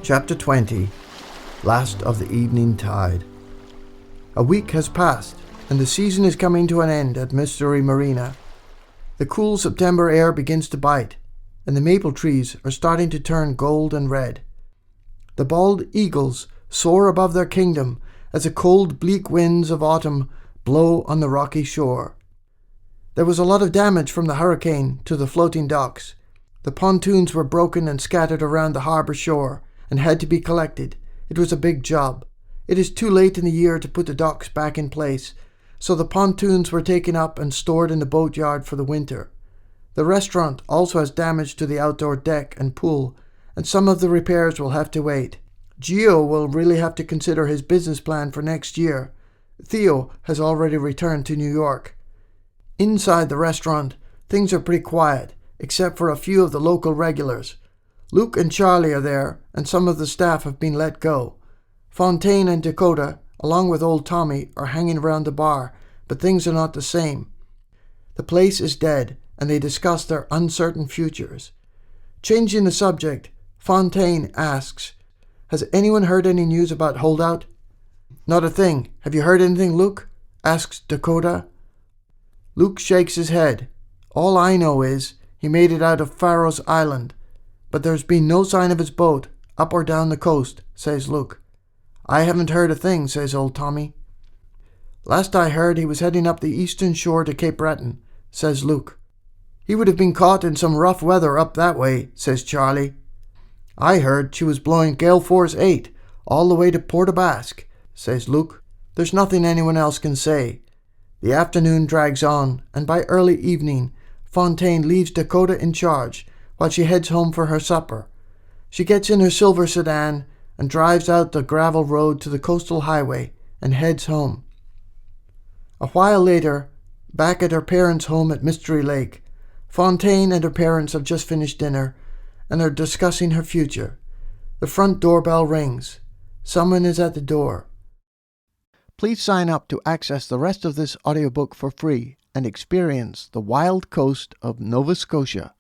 Chapter 20. Last of the Evening Tide. A week has passed, and the season is coming to an end at Mystery Marina. The cool September air begins to bite, and the maple trees are starting to turn gold and red. The bald eagles soar above their kingdom as the cold, bleak winds of autumn blow on the rocky shore. There was a lot of damage from the hurricane to the floating docks. The pontoons were broken and scattered around the harbour shore and had to be collected. It was a big job. It is too late in the year to put the docks back in place, so the pontoons were taken up and stored in the boatyard for the winter. The restaurant also has damage to the outdoor deck and pool, and some of the repairs will have to wait. Gio will really have to consider his business plan for next year. Theo has already returned to New York. Inside the restaurant, things are pretty quiet, except for a few of the local regulars. Luke and Charlie are there, and some of the staff have been let go. Fontaine and Dakota, along with old Tommy, are hanging around the bar, but things are not the same. The place is dead, and they discuss their uncertain futures. Changing the subject, Fontaine asks, "Has anyone heard any news about Holdout?" "Not a thing. Have you heard anything, Luke?" asks Dakota. Luke shakes his head. "All I know is he made it out of Faro's Island, but there's been no sign of his boat, up or down the coast," says Luke. "I haven't heard a thing," says old Tommy. "Last I heard he was heading up the eastern shore to Cape Breton," says Luke. "He would have been caught in some rough weather up that way," says Charlie. "I heard she was blowing gale force 8 all the way to Port aux Basques," says Luke. There's nothing anyone else can say. The afternoon drags on, and by early evening, Fontaine leaves Dakota in charge while she heads home for her supper. She gets in her silver sedan and drives out the gravel road to the coastal highway and heads home. A while later, back at her parents' home at Mystery Lake, Fontaine and her parents have just finished dinner and are discussing her future. The front doorbell rings. Someone is at the door. Please sign up to access the rest of this audiobook for free and experience the wild coast of Nova Scotia.